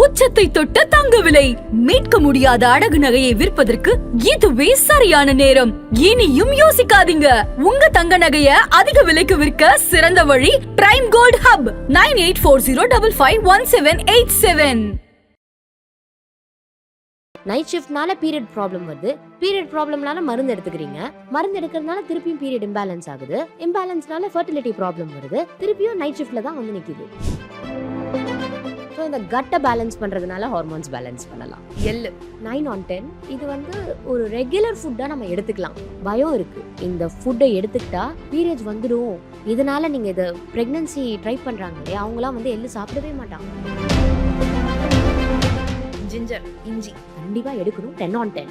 உச்சத்தை தொட்ட தங்க விலை. மீட்க முடியாத அடகு நகையை விற்பதற்கு இதுவே சரியான நேரம். இனியும் யோசிக்காதீங்க. உங்க தங்க நகைய அதிக விலைக்கு விற்க சிறந்த வழி பிரைம் கோல்ட் ஹப் 9840551787. நைட் ஷிஃப்ட்னால பீரியட் ப்ராப்ளம் வருது, பீரியட் ப்ராப்ளம்னால மருந்து எடுத்துக்கிறீங்க, மருந்து எடுக்கிறதுனால திருப்பியும் பீரியட் இம்பேலன்ஸ் ஆகுது, இம்பேலன்ஸ்னால ஃபர்டிலிட்டி ப்ராப்ளம் வருது, திருப்பியும் நைட் ஷிஃப்ட்ல தான் வந்து நிக்குது. ஸோ இந்த கட்டை பேலன்ஸ் பண்றதுனால ஹார்மோன்ஸ் பேலன்ஸ் பண்ணலாம். 9 on 10 இது வந்து ஒரு ரெகுலர் ஃபுட்டா நம்ம எடுத்துக்கலாம். பயம் இருக்கு, இந்த ஃபுட்டை எடுத்துக்கிட்டா பீரியட்ஸ் வந்துடும், இதனால நீங்க இதை பிரெக்னன்சி ட்ரை பண்றாங்க இல்லையா, அவங்களாம் வந்து எள்ளு சாப்பிடவே மாட்டாங்க. ஜிஞ்சர், இஞ்சி கண்டிப்பா எடுக்கணும். 10 on 10.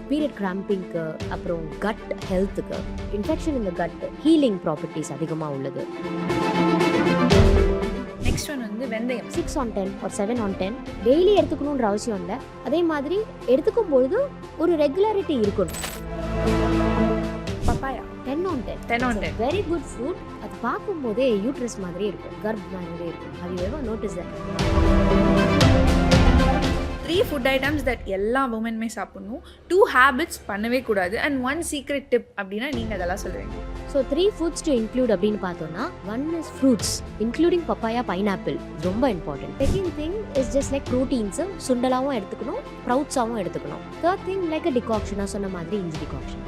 பீரியட் கிராம்பிங்க்கு, அப்புறம் கட் ஹெல்த்துக்கு, இன்ஃபெக்ஷன் இந்த கட் ஹீலிங் ப்ராப்பர்ட்டிஸ் அதிகமாக உள்ளது. நெக்ஸ்ட் ஒன் வந்து வெந்தயம். 6 on 10 or 7 on 10 டெய்லி எடுத்துக்கணுன்ற அவசியம் இல்லை. அதே மாதிரி எடுத்துக்கும் பொழுது ஒரு ரெகுலாரிட்டி இருக்கணும். Papaya 10 on 10 very good food. அது பார்க்கும் போதே யூட்ரஸ் மாதிரி இருக்கும், கர்ப் மாதிரி இருக்கும். Have you ever noticed that? 3 food items that எல்லா உமனுமே சாப்பிடணும், 2 ஹேபிட்ஸ் பண்ணவே கூடாது, அண்ட் 1 சீக்ரெட் டிப் அப்படின்னா நீங்கள் அதெல்லாம் சொல்லுவீங்க. ஸோ 3 ஃபுட்ஸ் டு இன்க்ளூட் அப்படின்னு பார்த்தோம்னா, 1 is fruits including papaya, pineapple, ரொம்ப important. Second thing is just like proteins, சுண்டலாகவும் எடுத்துக்கணும், ப்ரௌட்ஸாகவும் எடுத்துக்கணும். தேர்ட் திங் லைக் அ டிகாக்ஷனாக சொன்ன மாதிரி இஞ்சி டிகாக்ஷன்.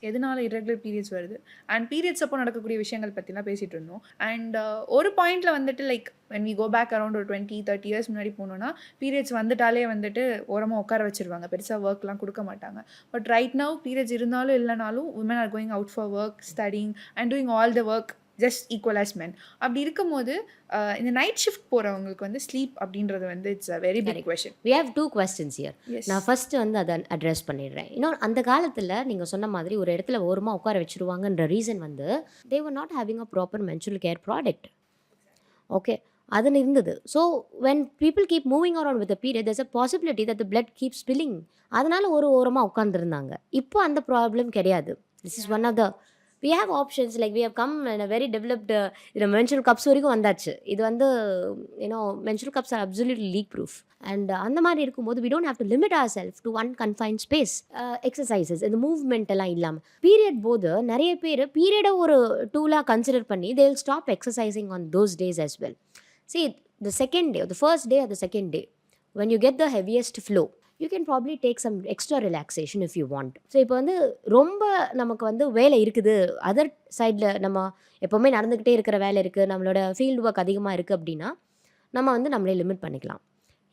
எதனால irregular பீரியட்ஸ் வருது அண்ட் பீரியட்ஸ் அப்போ நடக்கக்கூடிய விஷயங்கள் பற்றிலாம் பேசிகிட்டு இருந்தோம். அண்ட் ஒரு பாயிண்டில் வந்துட்டு like when we go back around ஒரு 20-30 இயர்ஸ் முன்னாடி போனோன்னா பீரியட்ஸ் வந்துட்டாலே வந்துட்டு ஓரமாக உட்கார வச்சுருவாங்க, பெருசாக ஒர்க்லாம் கொடுக்க மாட்டாங்க. பட் ரைட் நவ் பீரியட்ஸ் இருந்தாலும் இல்லைனாலும் women are going out for work, studying and doing all the work just equal as men. அப்படி இருக்கும்போது இந்த நைட் ஷிஃப்ட் போகிறவங்களுக்கு வந்து ஸ்லீப் அப்படின்றது வந்து it's a very big question. We have 2 questions here. நான் ஃபர்ஸ்ட் வந்து அதை அட்ரஸ் பண்ணிடுறேன். இன்னொன்று, அந்த காலத்தில் நீங்கள் சொன்ன மாதிரி ஒரு இடத்துல ஓரமாக உட்கார வச்சுருவாங்கன்ற ரீசன் வந்து they were not having a proper menstrual care product. Okay, அது இருந்தது. So when people keep moving around with the period, there's a possibility that the blood keeps spilling. அதனால ஒரு ஓரமாக உட்காந்துருந்தாங்க. இப்போ அந்த ப்ராப்ளம் கிடையாது. This is one of the we have options, like we have come in a very developed menstrual cups வரைக்கும் வந்தாச்சு. இது வந்து menstrual cups are absolutely leak proof. And அந்த மாதிரி இருக்கும்போது we don't have to limit ourselves to one confined space. Exercises, இந்த movement எல்லாம் இல்லாமல் பீரியட் போது நிறைய பேர் பீரியடை ஒரு டூலாக கன்சிடர் பண்ணி they will stop exercising on those days as well. See, the second day or the first day or the second day when you get the heaviest flow, you can probably take some extra relaxation if you want. So இப்போ வந்து ரொம்ப நமக்கு வந்து வேலை இருக்குது, other சைடில் நம்ம எப்போவுமே நடந்துக்கிட்டே இருக்கிற வேலை இருக்குது, நம்மளோட ஃபீல்டு ஒர்க் அதிகமாக இருக்குது அப்படின்னா நம்ம வந்து நம்மளே லிமிட் பண்ணிக்கலாம்.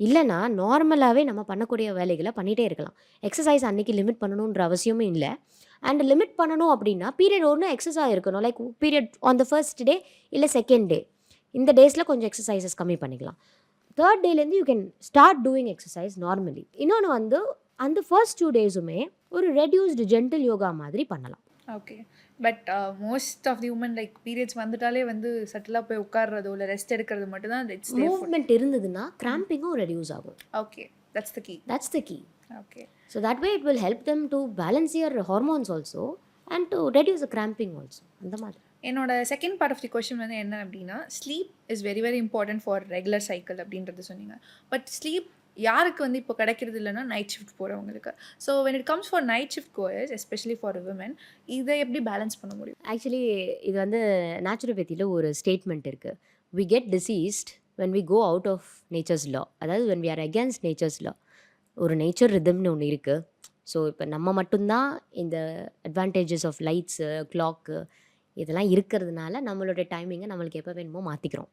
இல்லைனா நார்மலாகவே நம்ம பண்ணக்கூடிய வேலைகளை பண்ணிகிட்டே இருக்கலாம். எக்ஸசைஸ் அன்றைக்கி லிமிட் பண்ணணுன்ற அவசியமும் இல்லை. அண்ட் லிமிட் பண்ணணும் அப்படின்னா பீரியட் ஒன்று எக்ஸசைஸ் இருக்கணும், like period on the first day இல்லை செகண்ட் டே, இந்த டேஸில் கொஞ்சம் எக்ஸசைசஸ் கம்மி பண்ணிக்கலாம். தேர்ட் டேலேருந்து you can start doing exercise normally. இன்னொன்று வந்து அந்த ஃபர்ஸ்ட் 2 டேஸுமே ஒரு ரெடியூஸ்டு ஜென்டில் யோகா மாதிரி பண்ணலாம். Okay, but most of the woman like periods வந்துட்டாலே வந்து சட்டிலாக போய் உட்கார்றதோ இல்லை ரெஸ்ட் எடுக்கிறது மட்டும் தான் இட்ஸ் மூவ்மெண்ட் இருந்ததுன்னா கிராம்பிங்கும் ரெடியூஸ் ஆகும். Okay, that's the key. Okay, so that way it will help them to balance your hormones also and to reduce the cramping also. அந்த மாதிரி என்னோட second part of the question வந்து என்ன அப்படின்னா, sleep is very very important for regular cycle அப்படின்றது சொன்னீங்க. But sleep யாருக்கு வந்து இப்போ கிடைக்கிறது இல்லைன்னா நைட் ஷிஃப்ட் போகிறவங்களுக்கு. So when it comes for night shift goers especially for women, இதை எப்படி பேலன்ஸ் பண்ண முடியும்? ஆக்சுவலி இது வந்து நேச்சுரோபதியில் ஒரு ஸ்டேட்மெண்ட் இருக்குது, we get diseased when we go out of nature's law. அதாவது when we are against nature's law. ஒரு நேச்சர் ரிதம்னு ஒன்று இருக்குது. ஸோ இப்போ நம்ம மட்டும்தான் இந்த அட்வான்டேஜஸ் ஆஃப் லைட்ஸு, கிளாக்கு இதெல்லாம் இருக்கிறதுனால நம்மளோட டைமிங்கை நம்மளுக்கு எப்போ வேணுமோ மாற்றிக்கிறோம்.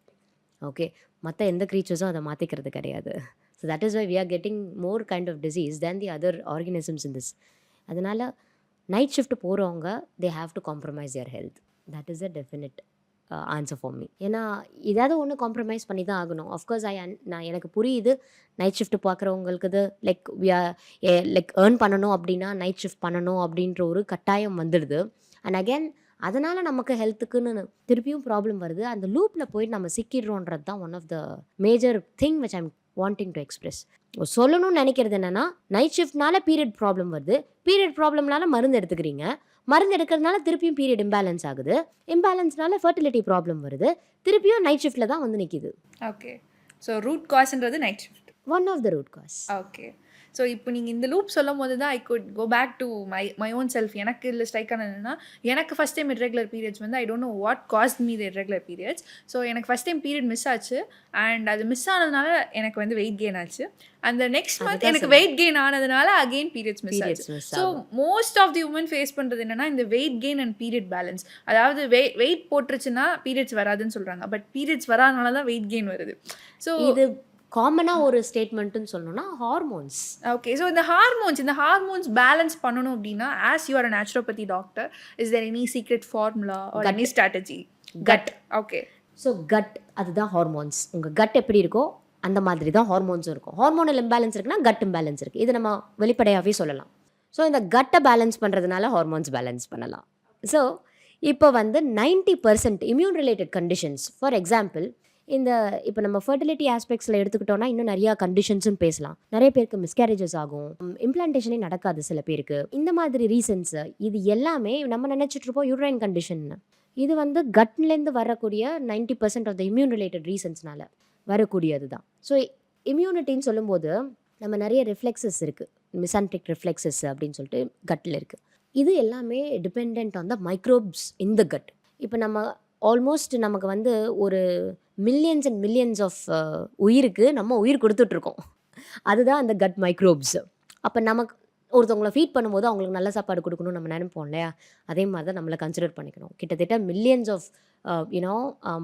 ஓகே, மற்ற எந்த க்ரீச்சர்ஸும் அதை மாற்றிக்கிறது கிடையாது. So that is why we are getting more kind of disease than the other organisms in this. அதனால் நைட் ஷிஃப்ட் போகிறவங்க they have to compromise your health. That is a definite answer for me. ஏன்னா ஏதாவது ஒன்று compromise பண்ணி தான் ஆகணும். Of course நான் எனக்கு புரியுது நைட் ஷிஃப்ட் பார்க்குறவங்களுக்கு இது லைக் லைக் ஏர்ன் பண்ணணும் அப்படின்னா நைட் ஷிஃப்ட் பண்ணணும் அப்படின்ற ஒரு கட்டாயம் வந்துடுது. அண்ட் அகேன் அதனால் நமக்கு ஹெல்த்துக்குன்னு திருப்பியும் ப்ராப்ளம் வருது. அந்த லூப்பில் போய் நம்ம சிக்கிடுறோன்றது தான் one of the major thing which I'm wanting to express. சொல்லணும்னு நினைக்கிறது என்னென்னா, நைட் ஷிஃப்ட்னால பீரியட் ப்ராப்ளம் வருது, பீரியட் ப்ராப்ளம்னால மருந்து எடுத்துக்கிறீங்க, மருந்து எடுக்கிறதுனால திருப்பியும் பீரியட் இம்பேலன்ஸ் ஆகுது. இம்பேலன்ஸ்னால ஃபர்டிலிட்டி ப்ராப்ளம் வருது. திருப்பியும் நைட் ஷிஃப்ட்டில் தான் வந்து நிற்கிது. ஓகே. ஸோ ரூட் காஸ்ன்றது night shift. One of the root cause. Okay. So இப்போ நீங்கள் இந்த லூப் சொல்லும் போது தான் I could go back to my own self. எனக்கு இதில் ஸ்ட்ரைக் ஆனதுன்னா, எனக்கு ஃபஸ்ட் டைம் இர்ரெகுலர் பீரியட்ஸ் வந்து I don't know what caused me the irregular periods. So எனக்கு ஃபஸ்ட் டைம் பீரியட் மிஸ் ஆச்சு. அண்ட் அது மிஸ் ஆனதுனால எனக்கு வந்து வெயிட் கெயின் ஆச்சு. அந்த நெக்ஸ்ட் மந்த் எனக்கு வெயிட் கெயின் ஆனதுனால அகெயின் பீரியட்ஸ் மிஸ் ஆச்சு. So most of the woman face பண்ணுறது என்னன்னா, இந்த weight gain and period balance. அதாவது வெயிட் போட்டுருச்சுன்னா பீரியட்ஸ் வராதுன்னு சொல்கிறாங்க. பட் பீரியட்ஸ் வராதனால தான் வெயிட் கெயின் வருது. ஸோ இது காமனாக ஒரு ஸ்டேட்மெண்ட்டுன்னு சொல்லணும்னா ஹார்மோன்ஸ். ஓகே. ஸோ இந்த ஹார்மோன்ஸ் பேலன்ஸ் பண்ணணும் அப்படின்னா, as you are a naturopathy doctor, is there any secret formula or any strategy? Gut. Okay. So gut அதுதான் ஹார்மோன்ஸ். உங்கள் கட் எப்படி இருக்கோ அந்த மாதிரி தான் ஹார்மோன்ஸும் இருக்கும். ஹார்மோனல் இம்பேலன்ஸ் இருக்குன்னா கட் இம்பேலன்ஸ் இருக்குது. இது நம்ம வெளிப்படையாகவே சொல்லலாம். ஸோ இந்த கட்டை பேலன்ஸ் பண்ணுறதுனால ஹார்மோன்ஸ் பேலன்ஸ் பண்ணலாம். ஸோ இப்போ வந்து 90% immune related conditions, for example இப்போ நம்ம ஃபர்டிலிட்டி ஆஸ்பெக்ட்ஸில் எடுத்துக்கிட்டோன்னா இன்னும் நிறையா கண்டிஷன்ஸும் பேசலாம். நிறைய பேருக்கு மிஸ்கேரேஜஸ் ஆகும், இம்ப்ளான்டேஷனே நடக்காது சில பேருக்கு. இந்த மாதிரி ரீசன்ஸு இது எல்லாமே நம்ம நினச்சிட்ருப்போம் யூட்ரைன் கண்டிஷன். இது வந்து கட்லேருந்து வரக்கூடிய 90% ஆஃப் த இம்யூன் ரிலேட்டட் ரீசன்ஸ்னால வரக்கூடியது தான். ஸோ இம்யூனிட்டின்னு சொல்லும்போது நம்ம நிறைய ரிஃப்ளெக்ஸஸ் இருக்குது. மிசான்ட்ரிக் ரிஃப்ளெக்ஸஸ் அப்படின்னு சொல்லிட்டு கட்டில் இருக்குது. இது எல்லாமே depend on the microbes in the cut. இப்போ நம்ம ஆல்மோஸ்ட் நமக்கு வந்து ஒரு மில்லியன்ஸ் அண்ட் மில்லியன்ஸ் ஆஃப் உயிருக்கு நம்ம உயிர் கொடுத்துட்ருக்கோம். அதுதான் அந்த கட் மைக்ரோப்ஸ். அப்போ நமக்கு ஒருத்தவங்களை ஃபீட் பண்ணும்போது அவங்களுக்கு நல்ல சாப்பாடு கொடுக்கணும்னு நம்ம நினைப்போம் இல்லையா? அதே மாதிரி தான் நம்மளை கன்சிடர் பண்ணிக்கணும். கிட்டத்தட்ட millions of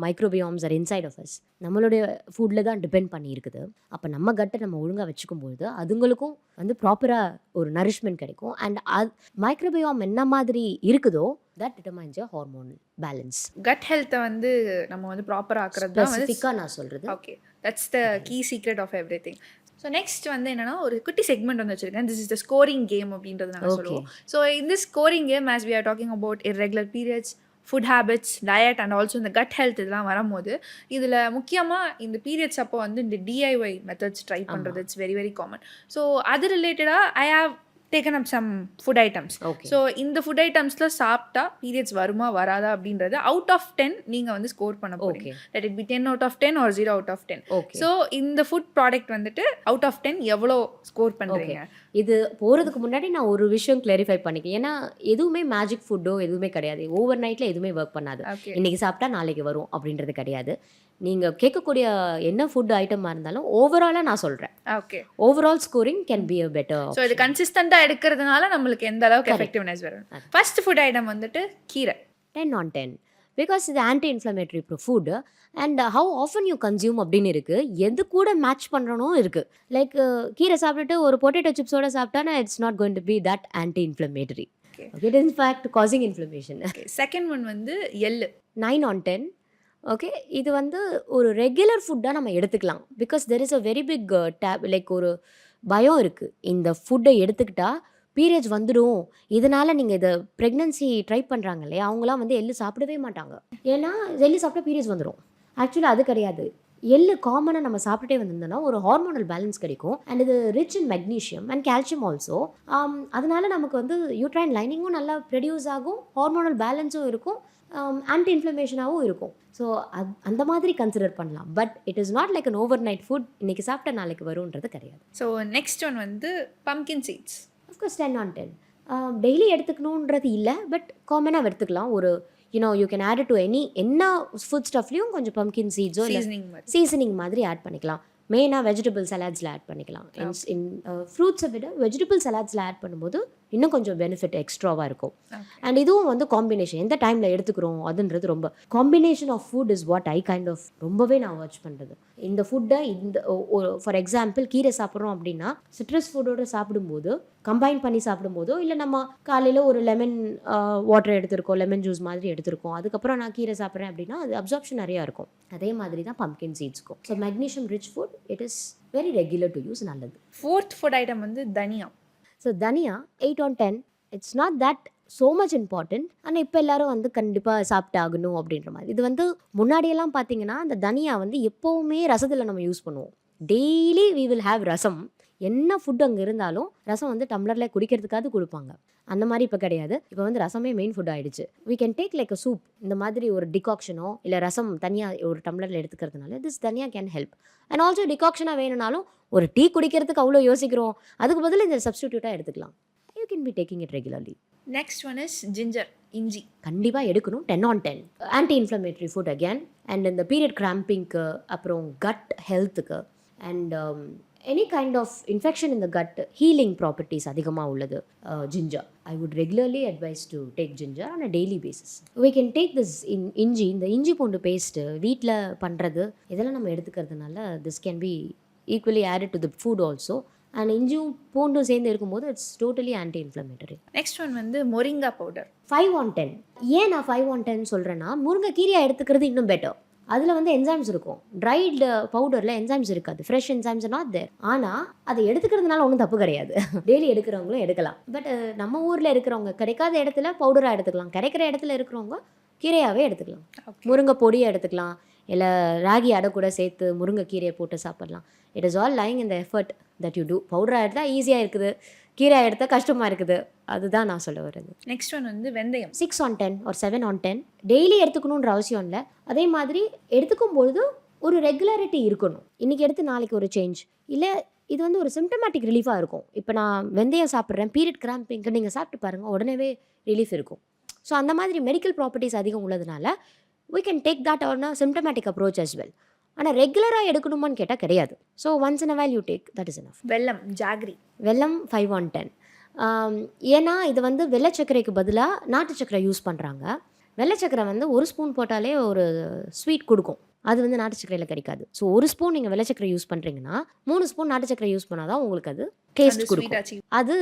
microbiomes are inside of us. நம்மளுடைய ஃபுட்டில் தான் டிபெண்ட் பண்ணி இருக்குது. அப்போ நம்ம கட்டை நம்ம ஒழுங்காக வச்சுக்கும்போது அதுங்களுக்கும் வந்து ப்ராப்பராக ஒரு நரிஷ்மெண்ட் கிடைக்கும். அண்ட் மைக்ரோபியாம் என்ன மாதிரி இருக்குதோ that determines your hormonal balance. Cut ஹெல்த்தை வந்து நம்ம வந்து ப்ராப்பராக ஆக்குறது தான் ஸ்பெசிஃபிக்காக நான் சொல்கிறது. Okay, that's the key secret of everything. So next வந்து என்னன்னா, ஒரு குட்டி செக்மெண்ட் வந்து வச்சிருக்கேன். This is the scoring game அப்படின்றது நாங்கள் சொல்லுவோம். ஸோ இந்த scoring game, as we are talking about irregular periods, food habits, diet and also இந்த கட் ஹெல்த் இதெல்லாம் வரும்போது, இதில் முக்கியமாக இந்த பீரியட்ஸ் அப்போ வந்து இந்த டிஐஒய் மெத்தட்ஸ் ட்ரை பண்ணுறது it's very very common. So அது ரிலேட்டடாக I have taken up some food items. So இந்த ஃபுட் ஐட்டம்ஸில் சாப்பிட்டா பீரியட்ஸ் வருமா வராதா அப்படின்றது அவுட் ஆஃப் 10 நீங்கள் வந்து ஸ்கோர் பண்ண போகிறீங்க. That it be 10 out of 10 or 0 out of 10. So இந்த ஃபுட் ப்ராடக்ட் வந்துட்டு அவுட் ஆஃப் 10 எவ்வளோ ஸ்கோர் பண்ணுறீங்க? இது போகிறதுக்கு முன்னாடி நான் ஒரு விஷயம் கிளாரிஃபை பண்ணிக்கிறேன். ஏன்னா எதுவுமே மேஜிக் ஃபுட்டோ எதுவுமே கிடையாது. ஓவர் நைட்டில் எதுவுமே ஒர்க் பண்ணாது. இன்றைக்கி சாப்பிட்டா நாளைக்கு வரும் அப்படின்றது கிடையாது. நீங்கள் கேட்கக்கூடிய என்ன ஃபுட் ஐட்டமாக இருந்தாலும் ஓவராலாக நான் சொல்கிறேன். Okay, overall scoring can be a better. So இது கன்சிஸ்டண்ட்டாக எடுக்கிறதுனால நம்மளுக்கு எந்த அளவுக்கு எஃபெக்டிவ்னஸ் வரும்? ஃபர்ஸ்ட் ஃபுட் ஐட்டம் வந்துட்டு கீரை. 10 on 10 பிகாஸ் இது anti inflammatory food and how often you consume அப்படின்னு இருக்குது. எது கூட மேட்ச் பண்ணுறனும் இருக்குது. லைக் கீரை சாப்பிட்டுட்டு ஒரு பொட்டேட்டோ சிப்ஸோட சாப்பிட்டா it's not going to be that anti inflammatory. It is fact causing inflammation. Second one வந்து எள்ளு. 9 on 10. ஓகே, இது வந்து ஒரு ரெகுலர் ஃபுட்டாக நம்ம எடுத்துக்கலாம். Because there is a very big like ஒரு பயம் இருக்குது. இந்த ஃபுட்டை எடுத்துக்கிட்டால் பீரியட்ஸ் வந்துடும், இதனால் நீங்கள் இதை ப்ரெக்னன்சி ட்ரை பண்ணுறாங்க இல்லையா, அவங்களாம் வந்து எள்ளு சாப்பிடவே மாட்டாங்க. ஏன்னா எள்ளு சாப்பிட்டா பீரியட்ஸ் வந்துடும். ஆக்சுவலாக அது கிடையாது. எள்ளு காமனாக நம்ம சாப்பிட்டுட்டே வந்திருந்தோம்னா ஒரு ஹார்மோனல் பேலன்ஸ் கிடைக்கும். அண்ட் இது rich in magnesium and calcium also. அதனால நமக்கு வந்து யூட்ரைன் லைனிங்கும் நல்லா ப்ரொடியூஸ் ஆகும், ஹார்மோனல் பேலன்ஸும் இருக்கும், ஆன்டி இன்ஃப்ளமேஷனாகவும் இருக்கும். ஸோ அந்த மாதிரி கன்சிடர் பண்ணலாம். But it is not like an overnight food. இன்றைக்கி சாப்பிட்டா நாளைக்கு வரும்ன்றது கிடையாது. ஸோ நெக்ஸ்ட் ஒன் வந்து pumpkin seeds. Of course 10 on 10. Daily எடுத்துக்கணுன்றது இல்லை, பட் காமனாக எடுத்துக்கலாம். ஒரு யூ கேன் ஆட் டு என்ன ஃபுட் ஸ்டஃப்லையும் கொஞ்சம் பம்கின் சீட்ஸோ சீசனிங் மாதிரி ஆட் பண்ணிக்கலாம். மெயினாக வெஜிடபிள் சலாட்ஸில் ஆட் பண்ணிக்கலாம். ஃப்ரூட்ஸை விட வெஜிடபிள் சலாட்ஸில் ஆட் பண்ணும்போது இன்னும் கொஞ்சம் பெனிஃபிட் எக்ஸ்ட்ராவாக இருக்கும். அண்ட் இதுவும் வந்து காம்பினேஷன் எந்த டைமில் எடுத்துக்கிறோம் அதுன்றது ரொம்ப combination of food is what I kind of ரொம்பவே நான் வாட்ச் பண்ணுறது. இந்த ஃபுட்டை ஃபார் எக்ஸாம்பிள் கீரை சாப்பிட்றோம் அப்படின்னா சிட்ரஸ் ஃபுட்டோடு சாப்பிடும்போது கம்பைன் பண்ணி சாப்பிடும்போதோ, இல்லை நம்ம காலையில் ஒரு லெமன் வாட்டர் எடுத்திருக்கோம், லெமன் ஜூஸ் மாதிரி எடுத்திருக்கோம், அதுக்கப்புறம் நான் கீரை சாப்பிட்றேன் அப்படின்னா அது அப்சார்ப்ஷன் நிறையா இருக்கும். அதே மாதிரி தான் பம்கின் சீட்ஸ்க்கும். So magnesium rich food, it is very regular to use, நல்லது. ஃபோர்த் ஃபுட் ஐட்டம் வந்து தனியா. ஸோ தனியா 8 on 10. It's not that so much important. ஆனால் இப்போ எல்லாரும் வந்து கண்டிப்பாக சாப்பிட்டாகணும் அப்படின்ற மாதிரி. இது வந்து முன்னாடியெல்லாம் பார்த்தீங்கன்னா அந்த தனியா வந்து எப்போவுமே ரசத்தில் நம்ம யூஸ் பண்ணுவோம். டெய்லி வி வில் ஹேவ் ரசம். என்ன ஃபுட் அங்கே இருந்தாலும் ரசம் வந்து டம்ளரில் குடிக்கிறதுக்காவது கொடுப்பாங்க. அந்த மாதிரி இப்போ கிடையாது. இப்போ வந்து ரசமே மெயின் ஃபுட் ஆகிடுச்சு. we can take like a soup. இந்த மாதிரி ஒரு டிகாக்ஷனோ இல்லை ரசம் தனியாக ஒரு டம்ளரில் எடுத்துக்கிறதுனால திஸ் தனியாக கேன் ஹெல்ப். அண்ட் ஆல்சோ டிகாக்ஷனாக வேணும்னாலும் ஒரு டீ குடிக்கிறதுக்கு அவ்வளோ யோசிக்கிறோம், அதுக்கு பதில் இந்த சப்ஸ்டிடியூட்டாக எடுத்துக்கலாம். You can be taking it regularly. Next one is ginger, இஞ்சி. கண்டிப்பாக எடுக்கணும். 10/10 anti inflammatory food again. And இந்த பீரியட் கிராம்பிங்க்கு, அப்புறம் கட் ஹெல்த்துக்கு, and any kind of infection இந்த கட் ஹீலிங் ப்ராப்பர்ட்டிஸ் அதிகமாக உள்ளது ginger. I would regularly advise to take ginger on a daily basis. We can take this இஞ்சி, இந்த இஞ்சி பூண்டு பேஸ்ட்டு வீட்டில் பண்ணுறது, இதெல்லாம் நம்ம எடுத்துக்கிறதுனால this can be equally added to the food also. And இஞ்சியும் பூண்டும் சேர்ந்து இருக்கும்போது it's totally anti inflammatory. Next one வந்து மொரிங்கா பவுடர். 5/10. ஏன் நான் 5/10 சொல்கிறேன்னா, முருங்கைக்கீரையாக எடுத்துக்கிறது இன்னும் பெட்டர். அதில் வந்து என்சைம்ஸ் இருக்கும். ட்ரைடு பவுடரில் என்சைம்ஸ் இருக்காது, ஃப்ரெஷ் என்சைம்ஸ் நாட் தேர். ஆனால் அதை எடுத்துக்கிறதுனால ஒன்றும் தப்பு கிடையாது. டெய்லி எடுக்கிறவங்களும் எடுக்கலாம். பட் நம்ம ஊரில் இருக்கிறவங்க கிடைக்காத இடத்துல பவுடராக எடுத்துக்கலாம், கிடைக்கிற இடத்துல இருக்கிறவங்க கீரையாகவே எடுத்துக்கலாம். முருங்கை பொடியை எடுத்துக்கலாம், இல்லை ராகி அடை கூட சேர்த்து முருங்கைக்கீரையை போட்டு சாப்பிட்லாம். இட் இஸ் ஆல் லைங் இந்த எஃபர்ட் தட் யூ டூ. பவுடராக எடுத்தால் ஈஸியாக இருக்குது, கீரையாக எடுத்தால் கஷ்டமாக இருக்குது. அதுதான் நான் சொல்ல வருது. நெக்ஸ்ட் ஒன் வந்து வெந்தயம். 6/10 or 7/10. டெய்லி எடுத்துக்கணுன்ற அவசியம் இல்லை. அதே மாதிரி எடுத்துக்கும் பொழுது ஒரு ரெகுலாரிட்டி இருக்கணும். இன்றைக்கி எடுத்து நாளைக்கு ஒரு சேஞ்ச் இல்லை. இது வந்து ஒரு சிம்டமேட்டிக் ரிலீஃபாக இருக்கும். இப்போ நான் வெந்தயம் சாப்பிட்றேன், பீரியட் கிராம்பிங்க்கு நீங்கள் சாப்பிட்டு பாருங்கள், உடனே ரிலீஃப் இருக்கும். ஸோ அந்த மாதிரி மெடிக்கல் ப்ராப்பர்ட்டிஸ் அதிகம் உள்ளதுனால we can take that on a symptomatic approach as well. ஆனால் ரெகுலராக எடுக்கணுமான்னு கேட்டால் கிடையாது. So once in a while you take, that is enough. வெல்லம், ஜாகரி. வெல்லம் 5/10. ஏன்னா இது வந்து வெள்ளை சர்க்கரைக்கு பதிலாக நாட்டு சர்க்கரை யூஸ் பண்ணுறாங்க. வெள்ளை சர்க்கரை வந்து ஒரு ஸ்பூன் போட்டாலே ஒரு ஸ்வீட் கொடுக்கும். அது வந்து நாட்டு சர்க்கரையில் கிடைக்காது. ஸோ ஒரு ஸ்பூன் நீங்கள் வெள்ளை சர்க்கரை யூஸ் பண்ணுறீங்கன்னா 3 ஸ்பூன் நாட்டு சர்க்கரை யூஸ் பண்ணால் தான் உங்களுக்கு அது டேஸ்ட் கொடுக்கும். அது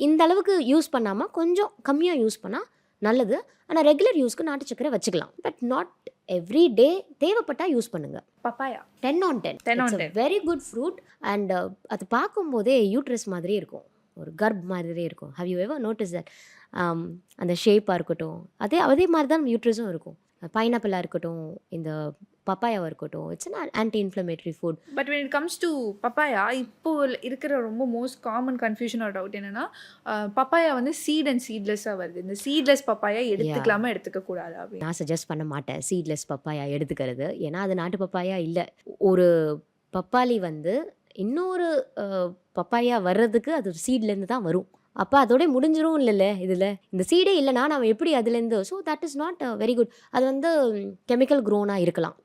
இந்த அளவுக்கு யூஸ் பண்ணாமல் கொஞ்சம் கம்மியாக யூஸ் பண்ணால் நல்லது. ஆனால் ரெகுலர் யூஸ்க்கு நாட்டு சர்க்கரை வச்சுக்கலாம், பட் நாட் எவ்ரி டே. தேவைப்பட்டால் யூஸ் பண்ணுங்கள். Papaya 10/10. Very good fruit. And அது பார்க்கும்போதே யூட்ரஸ் மாதிரி இருக்கும், ஒரு கர்ப் மாதிரியே இருக்கும். How you ever notice that? அந்த ஷேப்பாக இருக்கட்டும், அதே மாதிரி தான் யூட்ரஸும் இருக்கும். பைனாப்பிளாக இருக்கட்டும், இந்த பப்பாயாவாக இருக்கட்டும், it's an anti inflammatory food. But when it comes to papaya, இப்போ இருக்கிற ரொம்ப most common confusion R doubt என்னன்னா, பப்பாயா வந்து சீட் அண்ட் சீட்லெஸ்ஸாக வருது. இந்த சீட்லெஸ் பப்பாயா எடுத்துக்கலாமா எடுத்துக்க கூடாது அப்படின்னு நான் சஜஸ்ட் பண்ண மாட்டேன் சீட்லெஸ் பப்பாயா எடுத்துக்கிறது. ஏன்னா அது நாட்டு பப்பாயா இல்லை. ஒரு பப்பாளி வந்து இன்னொரு பப்பாயா வர்றதுக்கு அது சீட்லேருந்து தான் வரும். அப்போ அதோட முடிஞ்சிரும் இல்லைல்ல. இதில் இந்த சீடே இல்லைனா நம்ம எப்படி அதுலேருந்து? So that is not very good. அது வந்து கெமிக்கல் க்ரோனாக இருக்கலாம்.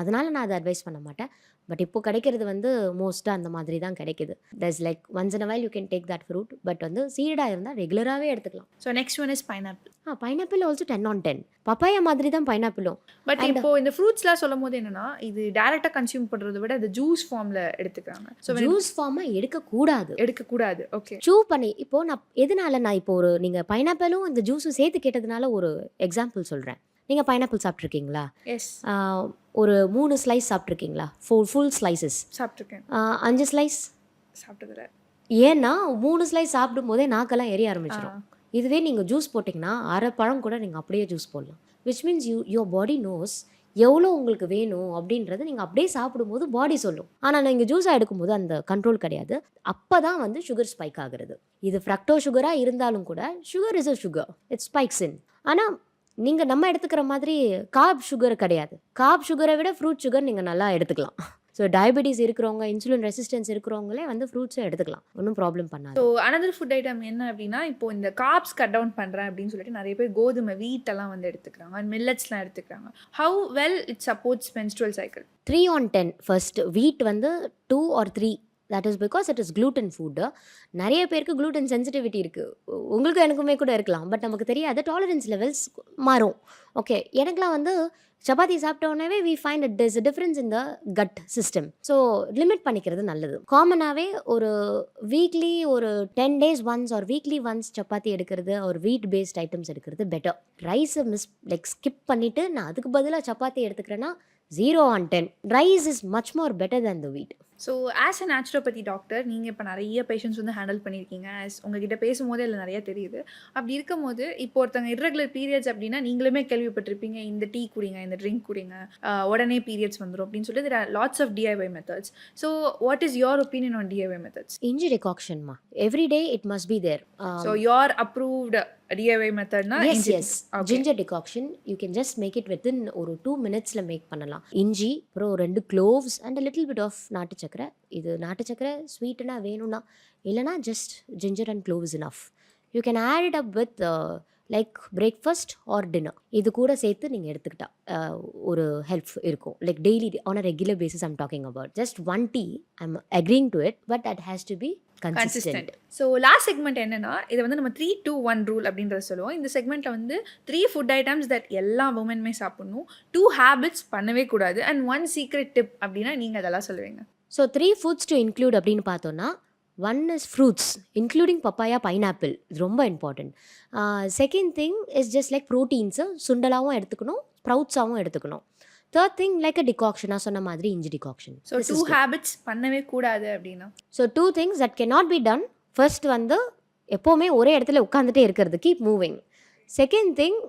அதனால் நான் அதை அட்வைஸ் பண்ண மாட்டேன். பட் இப்போ கிடைக்கிறது வந்து மோஸ்ட்டாக அந்த மாதிரி தான் கிடைக்குது. That's like once in a while you can take that fruit. But வந்து சீடாக இருந்தால் ரெகுலராகவே எடுத்துக்கலாம். So next one is pineapple. Pineapple also 10/10. Papaya மாதிரி தான் பைனாப்பிளும். பட் இப்போ இந்த ஃப்ரூட்ஸ்லாம் சொல்லும் போது என்னன்னா, இது டேரெக்டாக கன்சியூம் பண்ணுறதை விட அது ஜூஸ் ஃபார்மில் எடுத்துக்கிறாங்க. ஸோ ஜூஸ் ஃபார்மாக எடுக்கக்கூடாது. ஓகே, சூ பண்ணி. இப்போது நான் இப்போ ஒரு நீங்கள் பைனாப்பிளும் இந்த ஜூஸும் சேர்த்து கேட்டதுனால ஒரு எக்ஸாம்பிள் சொல்கிறேன். நீங்கள் பைனாப்பிள் சாப்பிட்ருக்கீங்களா? எஸ். ஒரு 3 ஸ்லைஸ் சாப்பிட்ருக்கீங்களா? ஃபுல் ஸ்லைசஸ் சாப்பிட்ருக்கேன். 5 ஸ்லைஸ் சாப்பிட்டதில்ல. ஏன்னா 3 ஸ்லைஸ் சாப்பிடும் போதே நாக்கெல்லாம் எரிய ஆரம்பிச்சிடும். இதுவே நீங்கள் ஜூஸ் போட்டிங்கன்னா 1/2 பழம் கூட நீங்கள் அப்படியே ஜூஸ் போடலாம். Which means your body knows எவ்வளோ உங்களுக்கு வேணும் அப்படின்றத நீங்கள் அப்படியே சாப்பிடும்போது பாடி சொல்லும். ஆனால் நீங்கள் ஜூஸாக எடுக்கும்போது அந்த கண்ட்ரோல் கிடையாது. அப்போ தான் வந்து சுகர் ஸ்பைக் ஆகுறது. இது ஃப்ரக்டோ சுகராக இருந்தாலும் கூட sugar is a sugar, it spikes in. ஆனால் நீங்கள் நம்ம எடுத்துக்கிற மாதிரி கார்ப் சுகர் கிடையாது. கார்ப் சுகரை விட ஃப்ரூட் சுகர் நீங்கள் நல்லா எடுத்துக்கலாம். ஸோ டயபெட்டிஸ் இருக்கிறவங்க, இன்சுலின் ரெசிஸ்டன்ஸ் இருக்கிறவங்களே வந்து ஃப்ரூட்ஸை எடுத்துக்கலாம், ஒன்றும் ப்ராப்ளம் பண்ணாது. ஸோ அனதர் ஃபுட் ஐட்டம் என்ன அப்படின்னா, இப்போ இந்த கார்ப்ஸ் கட் டவுன் பண்ணுறேன் அப்படின்னு சொல்லிட்டு நிறைய பேர் கோதுமை, வீட்டெல்லாம் வந்து எடுத்துக்கிறாங்க, அண்ட் மில்லட்ஸ்லாம் எடுத்துக்கிறாங்க. How well it supports menstrual cycle? 3/10. First வீட் வந்து 2 or 3. That is because it is gluten food. நிறைய பேருக்கு gluten சென்சிட்டிவிட்டி இருக்குது. உங்களுக்கும் எனக்குமே கூட இருக்கலாம், பட் நமக்கு தெரியாது. டாலரன்ஸ் லெவல்ஸ் மாறும். ஓகே, எனக்குலாம் வந்து சப்பாத்தி சாப்பிட்டோன்னே we find it is a difference in the gut system. So limit பண்ணிக்கிறது நல்லது. காமனாகவே ஒரு வீக்லி ஒரு 10 days once or weekly once chapati எடுக்கிறது, ஒரு வீட் பேஸ்ட் ஐட்டம்ஸ் எடுக்கிறது பெட்டர். ரைஸை ஸ்கிப் பண்ணிவிட்டு நான் அதுக்கு பதிலாக சப்பாத்தி எடுத்துக்கிறேன்னா 0/10. Rice is much more better than the wheat. So as a naturopathy doctor, நீங்கள் இப்போ நிறைய பேஷண்ட்ஸ் வந்து ஹேண்டில் பண்ணியிருக்கீங்க. உங்ககிட்ட பேசும்போதே இல்லை நிறைய தெரியுது. அப்படி இருக்கும்போது இப்போ ஒருத்தங்க irregular periods அப்படி அப்படின்னா நீங்களுமே கேள்விப்பட்டிருப்பீங்க, இந்த டீ குடிங்க, இந்த ட்ரிங்க் குடிங்க, உடனே பீரியட்ஸ் வந்துடும் அப்படின்னு சொல்லி there are lots of DIY methods. So what is your opinion on DIY methods? இஞ்சி டிகாக்ஷன்மா every day it must be there. So your approved DIY method na yes ginger decoction you can just make it within ஒரு 2 மினிட்ஸில் make பண்ணலாம். இஞ்சி, அப்புறம் 2 cloves and little bit of நாட்டு சக்கரை. இது நாட்டு சக்கரை ஸ்வீட்டுனா வேணும்னா, இல்லைனா just ginger and cloves enough. You can add it up with like breakfast or dinner. இது கூட சேர்த்து நீங்கள் எடுத்துக்கிட்டா ஒரு ஹெல்ப் இருக்கும். Like daily on a regular basis I'm talking about. Just 1 tea I'm அக்ரிங் to it, but that has to be consistent. So last segment என்னன்னா, இதை வந்து நம்ம 3-2-1 ரூல் அப்படின்றத சொல்லுவோம். இந்த செக்மெண்ட்ல வந்து 3 ஃபுட் ஐட்டம்ஸ் தட் எல்லா உமனுமே சாப்பிடணும், 2 ஹேபிட்ஸ் பண்ணவே கூடாது, அண்ட் 1 சீக்ரெட் டிப் அப்படின்னா நீங்கள் அதெல்லாம் சொல்லுவீங்க. ஸோ 3 ஃபுட்ஸ் டு இன்க்ளூட் அப்படின்னு பார்த்தோன்னா, 1 is fruits including papaya, pineapple. இது ரொம்ப important. Second thing is just like proteins சுண்டலாகவும் எடுத்துக்கணும், ஸ்ப்ரவுட்ஸாகவும் எடுத்துக்கணும். Third thing like a decoction, நான் சொன்ன மாதிரி இஞ்சி டிகாக்ஷன். ஸோ 2 ஹேபிட்ஸ் பண்ணவே கூடாது அப்படின்னா, so 2 things that cannot be done. First வந்து எப்போவுமே ஒரே இடத்துல உட்காந்துட்டே இருக்கிறது, keep moving. Second thing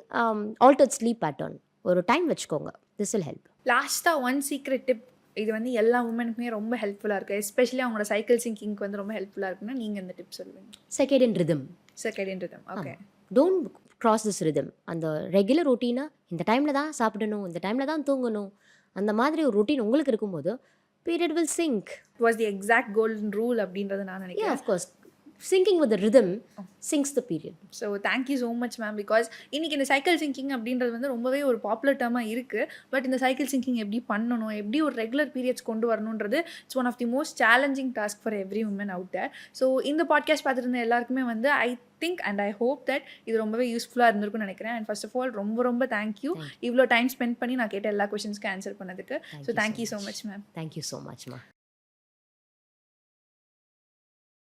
altered sleep pattern, ஒரு டைம் வச்சுக்கோங்க. This will help. லாஸ்ட்டாக 1 சீக்ரெட் டிப், இது வந்து எல்லா உமனுக்குமே ரொம்ப ஹெல்ப்ஃபுல்லாக இருக்குது, எஸ்பெஷலி அவங்களோட சைக்கிள் சிங்கிங்க்கு வந்து ரொம்ப ஹெல்ப்ஃபுல்லாக இருக்குன்னா நீங்கள் இந்த டிப் சொல்லுவீங்க? Second rhythm. Okay, don't cross this rhythm. அந்த ரெகுலர் ரொட்டீனாக இந்த டைமில் தான் சாப்பிடணும், இந்த டைமில் தான் தூங்கணும், அந்த மாதிரி ஒரு ரொட்டீன் உங்களுக்கு இருக்கும்போது period will sync. It was the exact golden rule அப்படின்றத நான் நினைக்கிறேன். Of course syncing with the rhythm sinks the period. So thank you so much ma'am. Because இன்றைக்கி இந்த சைக்கிள் சிங்கிங் அப்படின்றது வந்து ரொம்பவே ஒரு பாப்புலர் டேர்மாக இருக்குது. பட் இந்த சைக்கிள் சிங்கிங் எப்படி பண்ணணும், எப்படி ஒரு ரெகுலர் பீரியட்ஸ் கொண்டு வரணுன்றது it's one of the most challenging task for every woman out there. So இந்த பாட்காஸ்ட் பார்த்துட்டு இருந்த எல்லாருக்குமே வந்து I think and I hope that இது ரொம்பவே யூஸ்ஃபுல்லாக இருந்திருக்கும்னு நினைக்கிறேன். அண்ட் ஃபர்ஸ்ட் ஆஃப் ஆல் ரொம்ப தேங்க்யூ இவ்வளோ டைம் ஸ்பெண்ட் பண்ணி நான் கேட்ட எல்லா கொஷின்ஸ்க்கு ஆன்சர் பண்ணதுக்கு. So thank you so much ma'am. Thank you so much மா.